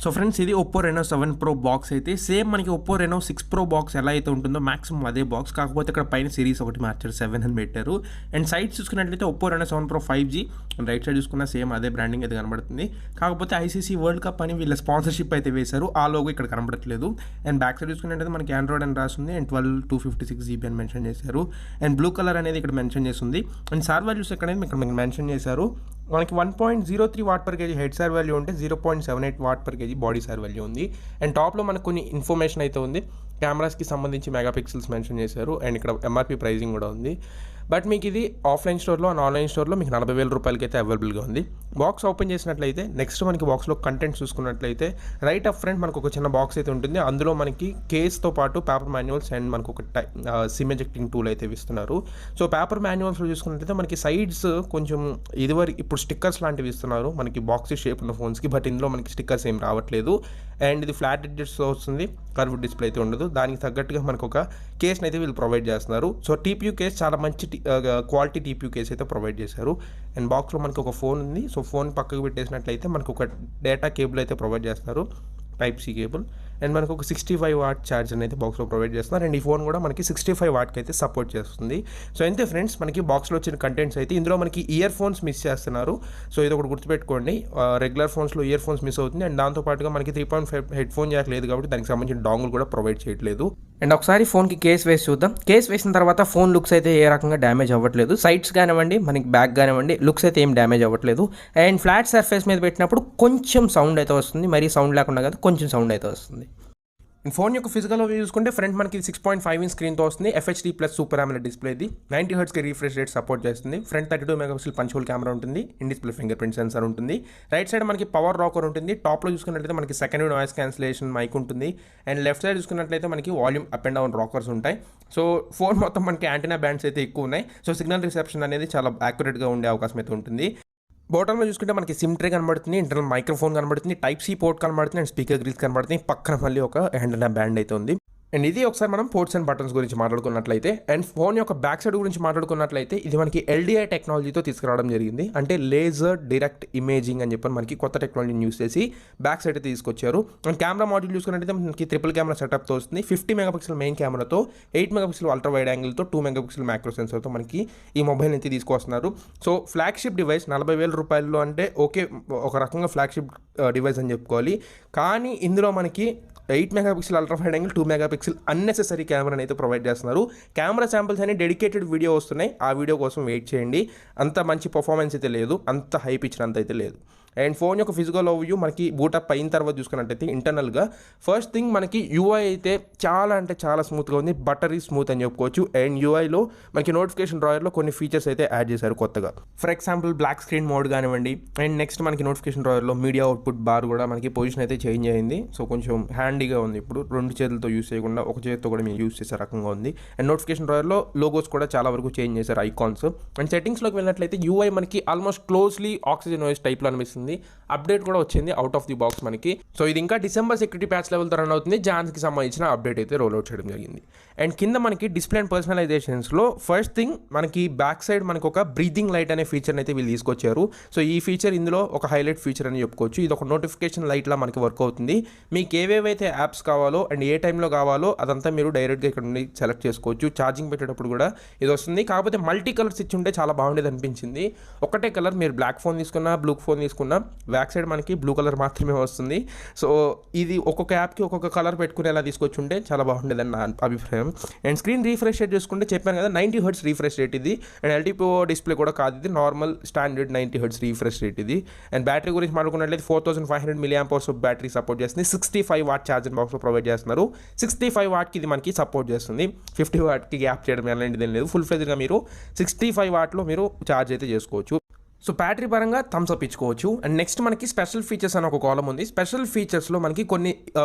So friends, ఇది Oppo Reno 7 Pro box అయితే same మనకి Oppo Reno 6 Pro బాక్స్ ఎలా అయితే ఉంటుందో మాక్సిమం అదే బాక్స్, కాకపోతే ఇక్కడ పైన సిరీస్ ఒకటి మార్చారు 7 అని పెట్టారు. అండ్ సైడ్స్ చూసుకున్నట్లయితే Oppo Reno 7 Pro 5G and right side చూసుకున్న సేమ్ అదే బ్రాండింగ్ అయితే కనబడుతుంది. కాకపోతే ఐసీసీ వరల్డ్ కప్ అని వీళ్ళ స్పాన్సర్షిప్ అయితే వేశారు, ఆ లోగో ఇక్కడ కనబడట్లేదు. అండ్ బ్యాక్ సైడ్ చూసుకున్నట్లయితే మనకి ఆండ్రాయిడ్ అని రాస్తుంది అండ్ 12/256GB అని మెన్షన్ చేశారు. అండ్ బ్లూ కలర్ అనేది ఇక్కడ మెన్షన్ చేస్తుంది. అండ్ సార్ వాల్యూస్ ఇక్కడ మెన్షన్ చేశారు. మనకి 1.03 what per KG head sir value ఉంటే 0.78 what per KG body sir value ఉంది. అండ్ టాప్లో మనకు కొన్ని ఇన్ఫర్మేషన్ అయితే ఉంది. కెమెరాస్కి సంబంధించి మెగాపిక్సెల్స్ మెన్షన్ చేశారు అండ్ ఇక్కడ ఎంఆర్పీ ప్రైజింగ్ కూడా ఉంది. బట్ మీకు ఇది ఆఫ్లైన్ స్టోర్లో అండ్ ఆన్లైన్ స్టోర్లో మీకు 40,000 రూపాయలకి అయితే అవైలబుల్గా ఉంది. బాక్స్ ఓపెన్ చేసినట్లయితే నెక్స్ట్ మనకి బాక్స్లో కంటెంట్ చూసుకున్నట్లయితే రైట్ అప్ ఫ్రంట్ మనకు ఒక చిన్న బాక్స్ అయితే ఉంటుంది. అందులో మనకి కేస్తో పాటు పేపర్ మాన్యువల్స్ అండ్ మనకు ఒక సిమ్ ఎజెక్టింగ్ టూల్ అయితే ఇస్తున్నారు. సో పేపర్ మాన్యువల్స్లో చూసుకున్నట్లయితే మనకి సైడ్స్ కొంచెం ఇప్పుడు స్టిక్కర్స్ లాంటివి ఇస్తున్నారు మనకి బాక్స్ షేప్ ఉన్న ఫోన్స్కి. బట్ ఇందులో మనకి స్టిక్కర్స్ ఏం రావట్లేదు. అండ్ ఇది ఫ్లాట్ ఎడ్జెస్తో వస్తుంది, కర్వ్ డిస్ప్లే అయితే ఉండదు. దానికి తగ్గట్టుగా మనకు ఒక కేస్ని అయితే వీళ్ళు ప్రొవైడ్ చేస్తున్నారు. సో టీపీయూ కేస్ చాలా మంచి క్వాలిటీ టీపీయూ కేస్ అయితే ప్రొవైడ్ చేశారు. అండ్ బాక్స్లో మనకి ఒక ఫోన్ ఉంది. సో ఫోన్ పక్కకు పెట్టేసినట్లయితే మనకు ఒక డేటా కేబుల్ అయితే ప్రొవైడ్ చేస్తారు, టైప్ సి కేబుల్. అండ్ మనకు ఒక 65 వాట్ ఛార్జర్ అయితే బాక్స్లో ప్రొవైడ్ చేస్తున్నారు. అండ్ ఈ ఫోన్ కూడా మనకి 65 వాట్కి అయితే సపోర్ట్ చేస్తుంది. సో అంతే ఫ్రెండ్స్, మనకి బాక్స్లో వచ్చిన కంటెంట్స్ అయితే ఇందులో మనకి ఇయర్ ఫోన్స్ మిస్ చేస్తున్నారు. సో ఇది ఒకటి గుర్తుపెట్టుకోండి, రెగ్యులర్ ఫోన్స్లో ఇయర్ ఫోన్స్ మిస్ అవుతుంది. అండ్ దాంతోపాటుగా మనకి 3.5 హెడ్ ఫోన్ జాక్ లేదు కాబట్టి దానికి సంబంధించిన డాంగుల్ కూడా ప్రొవైడ్ చేయట్లేదు. అండ్ ఒకసారి ఫోన్కి కేస్ వేసి చూద్దాం. కేస్ వేసిన తర్వాత ఫోన్ లుక్స్ అయితే ఏ రకంగా డ్యామేజ్ అవ్వట్లేదు. సైడ్స్ కానివ్వండి, మనకి బ్యాక్ కానివ్వండి, లుక్స్ అయితే ఏం డ్యామేజ్ అవ్వట్లేదు. అండ్ ఫ్లాట్ సర్ఫేస్ మీద పెట్టినప్పుడు కొంచెం సౌండ్ అయితే వస్తుంది, మరీ సౌండ్ లేకుండా కాదు, కొంచెం సౌండ్ అయితే వస్తుంది. ఫోన్ యొక్క ఫిజికల్ ఓవర్ చూసుకుంటే ఫ్రంట్ మనకి 6.5 ఇంచ్ స్క్రీన్తో వస్తుంది. FHD+ సూపర్ AMOLED డిస్ప్లే ఇది. 90 Hz రీఫ్రెష్ రేట్ సపోర్ట్ చేస్తుంది. Front 32 megapixel punch hole camera ఉంటుంది. In display fingerprint sensor ఉంటుంది. రైట్ సైడ్ మనకి పవర్ రాకర్ ఉంటుంది. టాప్లో చూసుకున్నట్లయితే మనకి సెకండ్ నాయిస్ క్యాన్సిలేషన్ మైక్ ఉంటుంది. అండ్ లెఫ్ట్ సైడ్ చూసుకున్నట్లయితే మనకి volume up and down rockers ఉంటాయి. సో ఫోన్ మొత్తం మనకి యాంటీనా బ్యాండ్స్ అయితే ఎక్కువ ఉన్నాయి. సో సిగ్నల్ రిసెప్షన్ అనేది చాలా యాక్యురేట్గా ఉండే అవకాశం అయితే ఉంటుంది. బాటంలో చూసుకుంటే మనకి సిమ్ ట్రే కనబడుతుంది, ఇంటర్నల్ మైక్రోఫోన్ కనబడుతుంది, టైప్ సి పోర్ట్ కనబడుతుంది అండ్ స్పీకర్ గ్రిల్స్ కనబడుతుంది. పక్కన మళ్ళీ ఒక యాంటీనా బ్యాండ్ అయితే ఉంది. అండ్ ఇది ఒకసారి మనం పోర్ట్స్ అండ్ బటన్స్ గురించి మాట్లాడుకున్నట్లయితే అండ్ ఫోన్ యొక్క బ్యాక్ సైడ్ గురించి మాట్లాడుకున్నట్లయితే ఇది మనకి LDI టెక్నాలజీతో తీసుకురావడం జరిగింది. అంటే లేజర్ డైరెక్ట్ ఇమేజింగ్ అని చెప్పి మనకి కొత్త టెక్నాలజీని యూస్ చేసి బ్యాక్ సైడ్ అయితే తీసుకొచ్చారు. అండ్ కెమెరా మాడ్యూల్ చూసుకున్నట్లయితే మనకి ట్రిపుల్ కెమెరా సెటప్తో వస్తుంది. 50 మెగాపిక్సెల్ మెయిన్ కెమెరాతో, 8 మెగాపిక్సెల్ అల్ట్రా వైడ్ యాంగిల్తో, 2 మెగాపిక్సెల్ మ్యాక్రో సెన్సర్తో మనకి ఈ మొబైల్ అయితే తీసుకొస్తున్నారు. సో ఫ్లాగ్షిప్ డివైస్ 40,000 రూపాయల్లో అంటే ఓకే, ఒక రకంగా ఫ్లాగ్షిప్ డివైస్ అని చెప్పుకోవాలి. కానీ ఇందులో మనకి 8 megapixel ultra wide angle, 2 megapixel unnecessary కెమెరాని అయితే ప్రొవైడ్ చేస్తున్నారు. కెమెరా శాంపిల్స్ అని డెడికేటెడ్ వీడియో వస్తున్నాయి, ఆ వీడియో కోసం వెయిట్ చేయండి. అంత మంచి పర్ఫార్మెన్స్ అయితే లేదు, అంత హైప్ ఇచ్చినంత అయితే లేదు. అండ్ ఫోన్ యొక్క ఫిజికల్ ఓవర్వ్యూ మనకి బూటప్ అయిన తర్వాత చూసుకున్నట్టయితే ఇంటర్నల్గా ఫస్ట్ థింగ్ మనకి UI అయితే చాలా అంటే చాలా స్మూత్గా ఉంది, బటరీ స్మూత్ అని చెప్పుకోవచ్చు. అండ్ UIలో మనకి నోటిఫికేషన్ డ్రాయర్లో కొన్ని ఫీచర్స్ అయితే యాడ్ చేశారు కొత్తగా. For example black screen mode కానివ్వండి. అండ్ నెక్స్ట్ మనకి నోటిఫికేషన్ డ్రాయర్లో మీడియా అవుట్పుట్ బార్ కూడా మనకి పొజిషన్ అయితే చేంజ్ అయింది. సో కొంచెం హ్యాండీగా ఉంది, ఇప్పుడు 2 చేతులతో యూస్ చేయకుండా ఒక చేతితో కూడా మీరు యూస్ చేసే రకంగా ఉంది. అండ్ నోటిఫికేషన్ డ్రాయర్లో లోగోస్ కూడా చాలా వరకు చేంజ్ చేశారు, ఐకాన్స్. అండ్ సెట్టింగ్స్లోకి వెళ్ళినట్లయితే UI మనకి ఆల్మోస్ట్ క్లోజ్లీ ఆక్సిజన్ OS టైప్లో అనిపిస్తుంది. అప్డేట్ కూడా వచ్చింది అవుట్ ఆఫ్ ది బాక్స్ మనకి. సో ఇది ఇంకా డిసెంబర్ సెక్యూరిటీ ప్యాచ్ లెవెల్తో రన్ అవుతుంది. జాన్స్కి సంబంధించిన అప్డేట్ అయితే రోల్ అవుట్ చేయడం జరిగింది. అండ్ కింద మనకి డిస్ప్లే అండ్ పర్సనలైజేషన్స్లో ఫస్ట్ థింగ్ మనకి బ్యాక్ సైడ్ మనకు ఒక బ్రీతింగ్ లైట్ అనే ఫీచర్ని అయితే వీళ్ళు తీసుకొచ్చారు. సో ఈ ఫీచర్ ఇందులో ఒక హైలైట్ ఫీచర్ అని చెప్పుకోవచ్చు. ఇది ఒక నోటిఫికేషన్ లైట్లా మనకి వర్క్ అవుతుంది. మీకు ఏవేవైతే యాప్స్ కావాలో అండ్ ఏ టైంలో కావాలో అదంతా మీరు డైరెక్ట్గా ఇక్కడ నుండి సెలెక్ట్ చేసుకోవచ్చు. ఛార్జింగ్ పెట్టేటప్పుడు కూడా ఇది వస్తుంది. కాకపోతే మల్టీ కలర్స్ ఇచ్చి ఉంటే చాలా బాగుండేది అనిపించింది. ఒకటే కలర్ మీరు బ్లాక్ ఫోన్ తీసుకున్నా, బ్లూ ఫోన్ తీసుకున్నా బ్యాక్ సైడ్ మనకి బ్లూ కలర్ మాత్రమే వస్తుంది. సో ఇది ఒక్కొక్క యాప్కి ఒక్కొక్క కలర్ పెట్టుకునేలా తీసుకొచ్చి ఉంటే చాలా బాగుండేదని నా అభిప్రాయం. అండ్ స్క్రీన్ రీఫ్రెష్ రేట్ చూసుకుంటే చెప్పాను కదా 90 Hz రీఫ్రెష్ రేట్ ఇది. అండ్ LTPO డిస్ప్లే కూడా కాదు, ఇది normal standard 90 Hz refresh rate ఇది. అండ్ బ్యాటరీ గురించి మాట్లాడుకున్నట్లయితే 4500 mAh బ్యాటరీ సపోర్ట్ చేస్తుంది. 65 వాట్ ఛార్జర్ బాక్స్లో ప్రొవైడ్ చేస్తున్నారు. 65 వాట్కి ఇది మనకి సపోర్ట్ చేస్తుంది. 50 వాట్కి గ్యాప్ చేయడం అలాంటిది ఏం లేదు. ఫుల్ ఫ్లెజ్డ్గా మీరు 65 వాట్లో మీరు ఛార్జ్ అయితే చేసుకోవచ్చు. సో బ్యాటరీ పరంగా థమ్స్ అప్ ఇచ్చుకోవచ్చు. అండ్ నెక్స్ట్ మనకి స్పెషల్ ఫీచర్స్ అని ఒక కాలం ఉంది. స్పెషల్ ఫీచర్స్లో మనకి కొన్ని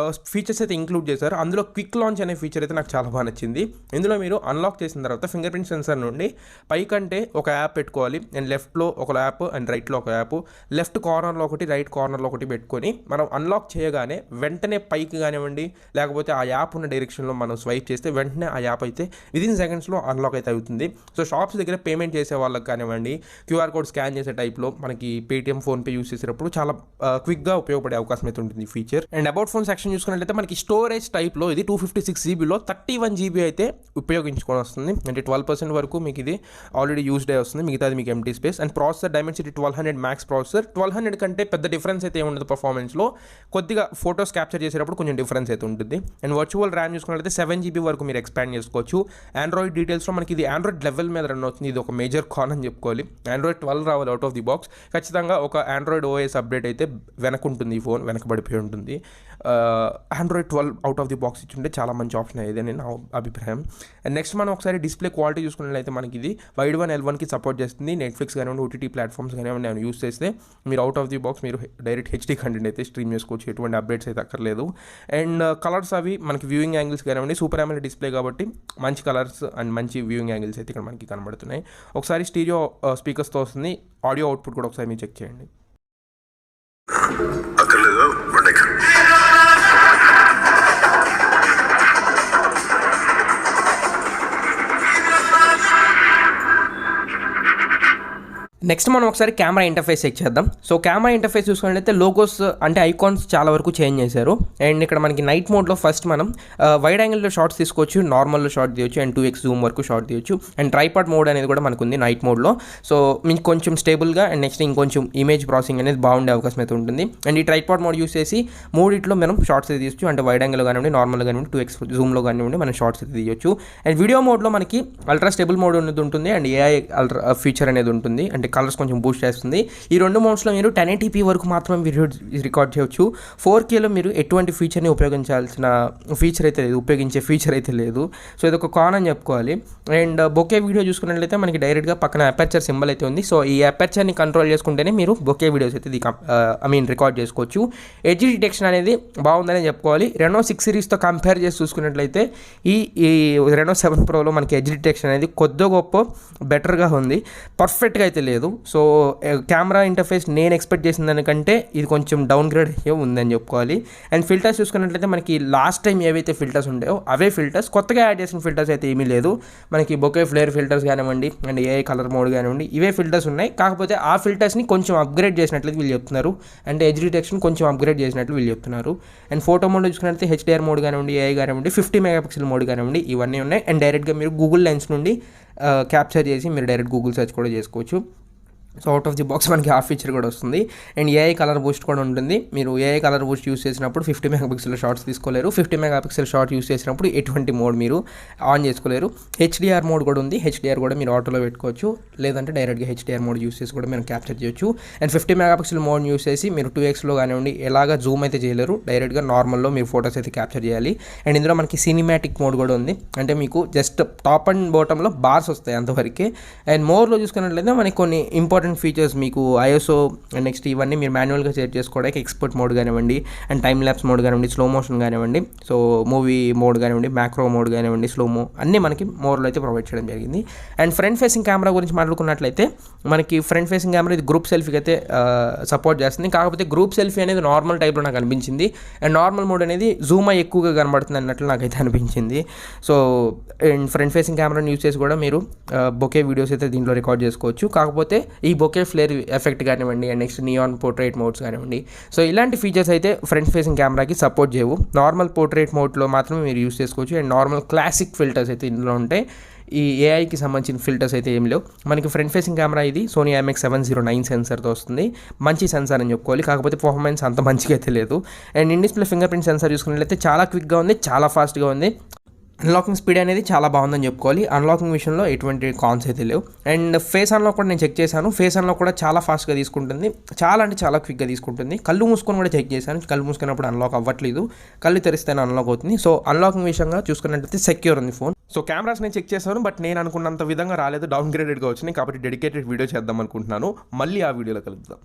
ఫీచర్స్ అయితే ఇంక్లూడ్ చేశారు. అందులో క్విక్ లాంచ్ అనే ఫీచర్ అయితే నాకు చాలా బాగా నచ్చింది. ఇందులో మీరు అన్లాక్ చేసిన తర్వాత ఫింగర్ ప్రింట్ సెన్సార్ నుండి పైకంటే ఒక యాప్ పెట్టుకోవాలి. అండ్ లెఫ్ట్లో ఒక యాప్ అండ్ రైట్లో ఒక యాప్, లెఫ్ట్ కార్నర్లో ఒకటి, రైట్ కార్నర్లో ఒకటి పెట్టుకొని మనం అన్లాక్ చేయగానే వెంటనే పైకి కానివ్వండి లేకపోతే ఆ యాప్ ఉన్న డైరెక్షన్లో మనం స్వైప్ చేస్తే వెంటనే ఆ యాప్ అయితే విదిన్ సెకండ్స్లో అన్లాక్ అయితే అవుతుంది. సో షాప్స్ దగ్గర పేమెంట్ చేసే వాళ్ళకి కానివ్వండి, QR కోడ్ స్కాన్ చేసే చేసే టైప్లో మనకి పేటీఎం ఫోన్పే యూస్ చేసేటప్పుడు చాలా క్విక్గా ఉపయోగపడే అవకాశం అయితే ఉంటుంది ఈ feature. And about phone section చూసుకున్నట్లయితే మనకి స్టోరేజ్ టైప్లో ఇది 256 జీబీలో 31 జీబీ అయితే ఉపయోగించుకొని వస్తుంది. అంటే 12% వరకు మీకు ఇది ఆల్రెడీ యూస్డ్ అయి వస్తుంది, మిగతాది మీకు empty space. And processor Dimensity 1200 max processor. 1200 కంటే పెద్ద డిఫరెన్స్ అయితే ఉండదు పర్ఫార్మెన్స్లో, కొద్దిగా ఫోటోస్ క్యాప్చర్ చేసేటప్పుడు కొంచెం డిఫరెన్స్ అయితే ఉంటుంది. అండ్ వర్చువల్ ర్యామ్ చూసుకున్నట్లయితే 7 జీబీ వరకు మీరు ఎక్స్పాండ్ చేసుకోవచ్చు. ఆండ్రాయిడ్ డీటెయిల్స్లో మనకి ఇది ఆండ్రాయిడ్ లెవెల్ మీద రన్ అవుతుంది. ఇది ఒక మేజర్ కాన్ అని చెప్పుకోవాలి. ఆండ్రాయిడ్ 12 రావాలి అవుట్ ఆఫ్ ది బాక్స్. ఖచ్చితంగా ఒక ఆండ్రాయిడ్ ఓఎస్ అప్డేట్ అయితే వెనకుంటుంది, ఈ ఫోన్ వెనకబడిపోయి ఉంటుంది. Android 12 out of the box ఇచ్చుంటే చాలా మంచి ఆప్షన్ అయ్యేది అని నా అభిప్రాయం. అండ్ నెక్స్ట్ మనం ఒకసారి డిస్ప్లే క్వాలిటీ చూసుకున్నట్లయితే మనకి ఇది వైడ్ 1 L1కి సపోర్ట్ చేస్తుంది. నెట్ఫ్లిక్స్ కానివ్వండి, ఓటీటీ ప్లాట్ఫామ్స్ కానివ్వండి నేను యూస్ చేస్తే మీరు అవుట్ ఆఫ్ ది బాక్స్ మీరు డైరెక్ట్ హెచ్డీ కంటెంట్ అయితే స్ట్రీమ్ చేసుకోవచ్చు, ఎటువంటి అప్డేట్స్ అయితే అక్కర్లేదు. అండ్ కలర్స్ అవి మనకి వ్యూయింగ్ యాంగిల్స్ కానివ్వండి, సూపర్ AMOLED డిస్ప్లే కాబట్టి మంచి కలర్స్ అండ్ మంచి వ్యూయింగ్ యాంగిల్స్ అయితే ఇక్కడ మనకి కనబడుతున్నాయి. ఒకసారి స్టీరియో స్పీకర్స్తో వస్తుంది. ఆడియో అవుట్పుట్ కూడా ఒకసారి మీరు చెక్ చేయండి. నెక్స్ట్ మనం ఒకసారి కెమెరా ఇంటర్ఫేస్ చెక్ చేద్దాం. సో కెమెరా ఇంటర్ఫేస్ చూసుకున్నట్లయితే లోగోస్ అంటే ఐకాన్స్ చాలా వరకు చేంజ్ చేశారు. అండ్ ఇక్కడ మనకి నైట్ మోడ్లో ఫస్ట్ మనం వైడ్ యాంగిల్లో షార్ట్స్ తీసుకోవచ్చు, నార్మల్లో షార్ట్ తీయచ్చు, అండ్ 2x జూమ్ వరకు షార్ట్ తీయచ్చు. అండ్ ట్రైపాడ్ మోడ్ అనేది కూడా మనకు ఉంది నైట్ మోడ్లో. సో మీకు కొంచెం స్టేబుల్గా అండ్ నెక్స్ట్ ఇంకొంచెం ఇమేజ్ ప్రాసెసింగ్ అనేది బాగుండే అవకాశం అయితే ఉంటుంది. అండ్ ఈ ట్రైపాడ్ మోడ్ యూస్ చేసి మూడిట్లో మనం షార్ట్స్ అయితే తీయచ్చు. అంటే వైడ్ యాంగిల్లో కానివ్వండి, నార్మల్ కానివ్వండి, 2x జూమ్లో కానివ్వండి మనం షార్ట్స్ అయితే తీయచ్చు. అండ్ వీడియో మోడ్లో మనకి అల్ట్రా స్టేబుల్ మోడ్ అనేది ఉంటుంది. అండ్ AI అల్ట్రా ఫీచర్ అనేది ఉంటుంది. అంటే కలర్స్ కొంచెం బూస్ట్ చేస్తుంది. ఈ రెండు మోడ్స్లో మీరు 1080p వరకు మాత్రమే వీడియో రికార్డ్ చేయవచ్చు. 4Kలో మీరు ఎటువంటి ఫీచర్ని ఉపయోగించే ఫీచర్ అయితే లేదు. సో ఇది ఒక కాన్ అని చెప్పుకోవాలి. అండ్ బొకే వీడియో చూసుకున్నట్లయితే మనకి డైరెక్ట్గా పక్కన అపర్చర్ సింబల్ అయితే ఉంది. సో ఈ అపర్చర్ని కంట్రోల్ చేసుకుంటేనే మీరు బొకే వీడియోస్ అయితే రికార్డ్ చేసుకోవచ్చు. ఎడ్జ్ డిటెక్షన్ అనేది బాగుందని చెప్పుకోవాలి. రెనో 6 సిరీస్తో కంపేర్ చేసి చూసుకున్నట్లయితే ఈ రెనో 7 ప్రోలో మనకి ఎడ్జ్ డిటెక్షన్ అనేది కొద్దిగా గొప్ప బెటర్గా ఉంది, పర్ఫెక్ట్గా అయితే లేదు. సో కెమెరా ఇంటర్ఫేస్ నేను ఎక్స్పెక్ట్ చేసిన దానికంటే ఇది కొంచెం డౌన్ గ్రేడ్ అయ్యే ఉందని చెప్పుకోవాలి. అండ్ ఫిల్టర్స్ చూసుకున్నట్లయితే మనకి లాస్ట్ టైం ఏవైతే ఫిల్టర్స్ ఉంటాయో అవే ఫిల్టర్స్, కొత్తగా యాడ్ చేసిన ఫిల్టర్స్ అయితే ఏమీ లేదు. మనకి బొకే ఫ్లేర్ ఫిల్టర్స్ కానివ్వండి అండ్ AI కలర్ మోడ్ కానివ్వండి, ఇవే ఫిల్టర్స్ ఉన్నాయి. కాకపోతే ఆ ఫిల్టర్స్ని కొంచెం అప్గ్రేడ్ చేసినట్లయితే వీళ్ళు చెప్తున్నారు. అంటే ఎడ్జ్ డిటెక్షన్ కొంచెం అప్గ్రేడ్ చేసినట్లు వీళ్ళు చెప్తున్నారు. అండ్ ఫోటో మోడ్ చూసుకున్నట్లయితే HDR మోడ్ కానివ్వండి, AI కానివ్వండి, 50 మెగాపిక్సెల్ మోడ్ కానివ్వండి, ఇవన్నీ ఉన్నాయి. అండ్ డైరెక్ట్గా మీరు గూగుల్ లెన్స్ నుండి క్యాప్చర్ చేసి మీరు డైరెక్ట్ గూగుల్ సెర్చ్ కూడా చేసుకోవచ్చు. So out of the box మనకి ఆ ఫీచర్ కూడా వస్తుంది. అండ్ AI కలర్ బూస్ట్ కూడా ఉంటుంది. మీరు AI కలర్ బూస్ట్ యూస్ చేసినప్పుడు 50 మెగాపిక్సెల్ షార్ట్స్ తీసుకోలేరు. 50 మెగాపిక్సెల్ షార్ట్ యూస్ చేసినప్పుడు ఎటువంటి మోడ్ మీరు ఆన్ చేసుకోలేరు. HDR మోడ్ కూడా ఉంది. HDR కూడా మీరు ఆటోలో పెట్టుకోవచ్చు, లేదంటే డైరెక్ట్గా HDR మోడ్ యూస్ చేసి కూడా మీరు క్యాప్చర్ చేయొచ్చు. అండ్ 50 మెగాపిక్సెల్ మోడ్ యూస్ చేసి మీరు 2xలో కానివ్వండి ఎలాగా జూమ్ అయితే చేయలేరు, డైరెక్ట్గా నార్మల్లో మీరు ఫోటోస్ అయితే క్యాప్చర్ చేయాలి. అండ్ ఇందులో మనకి సినిమాటిక్ మోడ్ కూడా ఉంది. అంటే మీకు జస్ట్ టాప్ అండ్ బాటంలో బార్స్ వస్తాయి అంతవరకే. అండ్ మోర్లో చూసుకున్నట్లయితే మనకి కొన్ని ఇంపార్టెంట్ ఫీచర్స్ మీకు ISO నెక్స్ట్ ఇవన్నీ మీరు మాన్యువల్గా సెట్ చేసుకోవడానికి ఎక్స్పర్ట్ మోడ్ కానివ్వండి, అండ్ టైమ్ ల్యాప్స్ మోడ్ కానివ్వండి, స్లో మోషన్ కానివ్వండి, సో మూవీ మోడ్ కానివ్వండి, మ్యాక్రో మోడ్ కానివ్వండి, స్లోమో అన్నీ మనకి మోడ్లో అయితే ప్రొవైడ్ చేయడం జరిగింది. అండ్ ఫ్రంట్ ఫేసింగ్ కెమెరా గురించి మాట్లాడుకున్నట్లయితే మనకి ఫ్రంట్ ఫేసింగ్ కెమెరా ఇది గ్రూప్ సెల్ఫీకి అయితే సపోర్ట్ చేస్తుంది. కాకపోతే గ్రూప్ సెల్ఫీ అనేది నార్మల్ టైప్లో నాకు అనిపించింది. అండ్ నార్మల్ మోడ్ అనేది జూమ్ అయ్యి ఎక్కువగా కనబడుతుంది అన్నట్లు నాకైతే అనిపించింది. సో అండ్ ఫ్రంట్ ఫేసింగ్ కెమెరాని యూస్ చేసి కూడా మీరు బొకే వీడియోస్ అయితే దీంట్లో రికార్డ్ చేసుకోవచ్చు. కాకపోతే ఈ బొకే ఫ్లేర్ ఎఫెక్ట్ కానివ్వండి and next neon portrait modes కానివ్వండి, సో ఇలాంటి ఫీచర్స్ అయితే ఫ్రంట్ ఫేసింగ్ కెమెరాకి సపోర్ట్ చేయవు. నార్మల్ పోర్ట్రేట్ మోడ్లో మాత్రమే మీరు యూస్ చేసుకోవచ్చు. అండ్ నార్మల్ క్లాసిక్ ఫిల్టర్స్ అయితే ఇందులో ఉంటాయి. ఈ AIకి సంబంధించిన ఫిల్టర్స్ అయితే ఏం లేవు. మనకి ఫ్రంట్ ఫేసింగ్ కెమెరా ఇది సోనీ IMX709 సెన్సర్తో వస్తుంది. మంచి సెన్సార్ అని చెప్పుకోవాలి. కాకపోతే పర్ఫార్మెన్స్ అంత మంచిగా అయితే లేదు. And in display fingerprint censor చూసుకున్నట్లయితే చాలా క్విక్గా ఉంది, చాలా ఫాస్ట్గా ఉంది. అన్లాకింగ్ స్పీడ్ అనేది చాలా బాగుందని చెప్పుకోవాలి. అన్లాకింగ్ విషయంలో ఎటువంటి కాన్స్ అయితే లేవు. అండ్ ఫేస్ అన్లాక్ కూడా నేను చెక్ చేశాను. ఫేస్ అన్లాక్ కూడా చాలా ఫాస్ట్గా తీసుకుంటుంది, చాలా అంటే చాలా క్విక్గా తీసుకుంటుంది. కళ్ళు మూసుకొని కూడా చెక్ చేశాను. కళ్ళు మూసుకున్నప్పుడు అన్లాక్ అవ్వట్లేదు, కళ్ళు తెరిస్తేనే అన్లాక్ అవుతుంది. సో అన్లాకింగ్ విషయంగా చూసుకున్నట్లయితే సెక్యూర్ ఉంది ఫోన్. సో కెమెరాస్ నేను చెక్ చేశాను, బట్ నేను అనుకున్నంత విధంగా రాలేదు, డౌన్ గ్రేడెడ్గా వచ్చినాయి. కాబట్టి డెడికేటెడ్ వీడియో చేద్దాం అనుకుంటున్నాను. మళ్ళీ ఆ వీడియోలో కలుద్దాం.